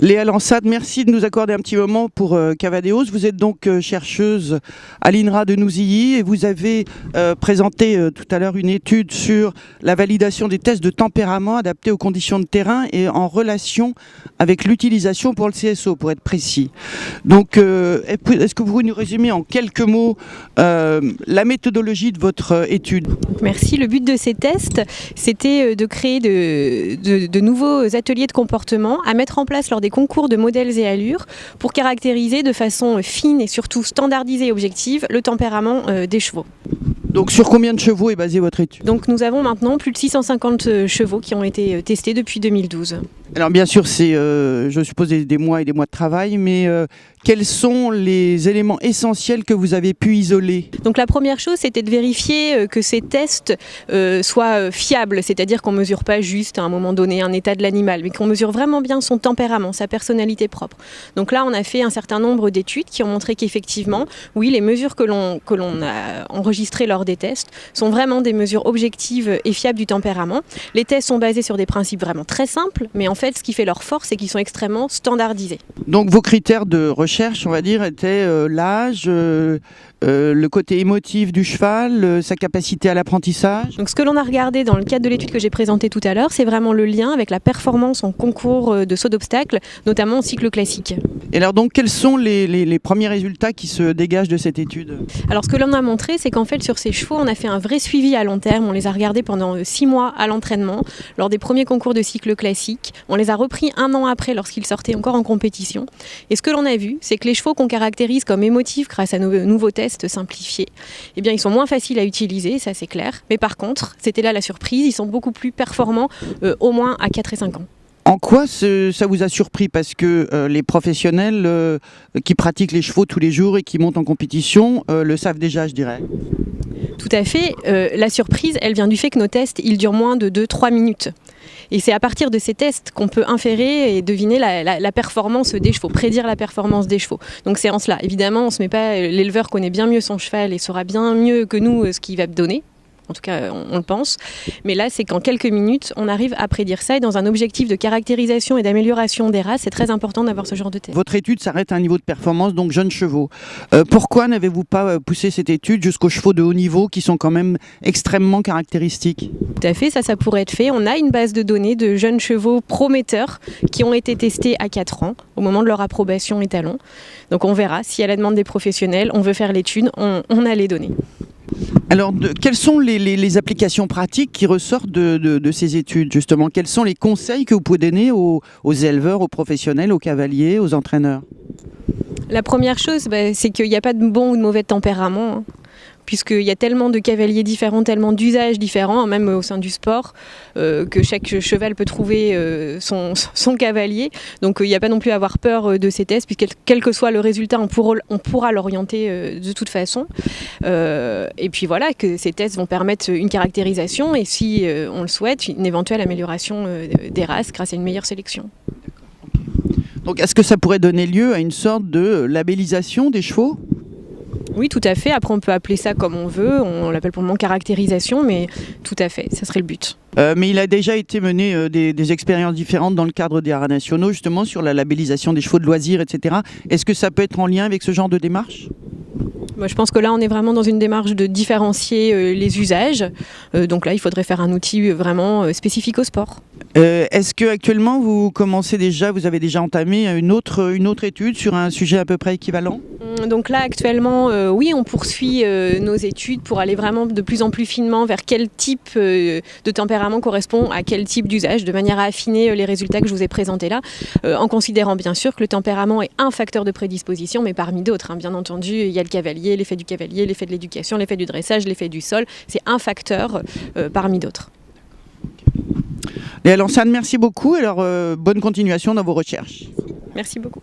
Léa Lansade, merci de nous accorder un petit moment pour Cavadeos. Vous êtes donc chercheuse à l'INRA de Nouzilly et vous avez présenté tout à l'heure une étude sur la validation des tests de tempérament adaptés aux conditions de terrain et en relation avec l'utilisation pour le CSO, pour être précis. Donc, est-ce que vous pouvez nous résumer en quelques mots la méthodologie de votre étude? Merci. Le but de ces tests, c'était de créer de nouveaux ateliers de comportement à mettre en place lors des concours de modèles et allures pour caractériser de façon fine et surtout standardisée et objective le tempérament des chevaux. Donc sur combien de chevaux est basée votre étude? Donc nous avons maintenant plus de 650 chevaux qui ont été testés depuis 2012. Alors bien sûr, c'est, je suppose, des mois et des mois de travail, mais quels sont les éléments essentiels que vous avez pu isoler? Donc la première chose, c'était de vérifier que ces tests soient fiables, c'est-à-dire qu'on ne mesure pas juste à un moment donné un état de l'animal, mais qu'on mesure vraiment bien son tempérament, sa personnalité propre. Donc là, on a fait un certain nombre d'études qui ont montré qu'effectivement, oui, les mesures que l'on a enregistrées lors des tests sont vraiment des mesures objectives et fiables du tempérament. Les tests sont basés sur des principes vraiment très simples, mais en fait, ce qui fait leur force, c'est qu'ils sont extrêmement standardisés. Donc vos critères de recherche, on va dire, étaient l'âge, le côté émotif du cheval, sa capacité à l'apprentissage. Donc ce que l'on a regardé dans le cadre de l'étude que j'ai présentée tout à l'heure, c'est vraiment le lien avec la performance en concours de saut d'obstacles, notamment en cycle classique. Et alors donc quels sont les premiers résultats qui se dégagent de cette étude? Alors ce que l'on a montré, c'est qu'en fait sur ces chevaux, on a fait un vrai suivi à long terme. On les a regardés pendant 6 mois à l'entraînement, lors des premiers concours de cycle classique. On les a repris 1 an après lorsqu'ils sortaient encore en compétition. Et ce que l'on a vu, c'est que les chevaux qu'on caractérise comme émotifs grâce à nos nouveaux tests simplifiés, eh bien ils sont moins faciles à utiliser, ça c'est clair. Mais par contre, c'était là la surprise, ils sont beaucoup plus performants au moins à 4 et 5 ans. En quoi ça vous a surpris? Parce que les professionnels qui pratiquent les chevaux tous les jours et qui montent en compétition le savent déjà, je dirais. Tout à fait. La surprise, elle vient du fait que nos tests, ils durent moins de 2-3 minutes. Et c'est à partir de ces tests qu'on peut inférer et deviner la performance des chevaux, prédire la performance des chevaux. Donc c'est en cela. Évidemment, on se met pas, l'éleveur connaît bien mieux son cheval et saura bien mieux que nous ce qu'il va donner. En tout cas, on le pense. Mais là, c'est qu'en quelques minutes, on arrive à prédire ça. Et dans un objectif de caractérisation et d'amélioration des races, c'est très important d'avoir ce genre de test. Votre étude s'arrête à un niveau de performance, donc jeunes chevaux. Pourquoi n'avez-vous pas poussé cette étude jusqu'aux chevaux de haut niveau qui sont quand même extrêmement caractéristiques? Tout à fait, ça pourrait être fait. On a une base de données de jeunes chevaux prometteurs qui ont été testés à 4 ans, au moment de leur approbation étalon. Donc on verra si à la demande des professionnels, on veut faire l'étude, on a les données. Alors, quelles sont les applications pratiques qui ressortent de ces études, justement? Quels sont les conseils que vous pouvez donner aux éleveurs, aux professionnels, aux cavaliers, aux entraîneurs? La première chose, c'est qu'il n'y a pas de bon ou de mauvais tempérament, puisqu'il y a tellement de cavaliers différents, tellement d'usages différents, même au sein du sport, que chaque cheval peut trouver son cavalier. Donc il n'y a pas non plus à avoir peur de ces tests, puisque quel que soit le résultat, on pourra l'orienter de toute façon. Et puis voilà, que ces tests vont permettre une caractérisation et si on le souhaite, une éventuelle amélioration des races grâce à une meilleure sélection. Donc est-ce que ça pourrait donner lieu à une sorte de labellisation des chevaux ? Oui, tout à fait. Après, on peut appeler ça comme on veut. On l'appelle pour le moment caractérisation, mais tout à fait, ça serait le but. Mais il a déjà été mené des expériences différentes dans le cadre des haras nationaux, justement, sur la labellisation des chevaux de loisirs, etc. Est-ce que ça peut être en lien avec ce genre de démarche ? Je pense que là, on est vraiment dans une démarche de différencier les usages. Donc là, il faudrait faire un outil vraiment spécifique au sport. Est-ce qu'actuellement, vous avez déjà entamé une autre étude sur un sujet à peu près équivalent ? Donc là, actuellement, oui, on poursuit nos études pour aller vraiment de plus en plus finement vers quel type de tempérament correspond à quel type d'usage, de manière à affiner les résultats que je vous ai présentés là, en considérant bien sûr que le tempérament est un facteur de prédisposition, mais parmi d'autres. Bien entendu, il y a le cavalier, l'effet du cavalier, l'effet de l'éducation, l'effet du dressage, l'effet du sol. C'est un facteur parmi d'autres. Léa Lansade, merci beaucoup. Alors, bonne continuation dans vos recherches. Merci beaucoup.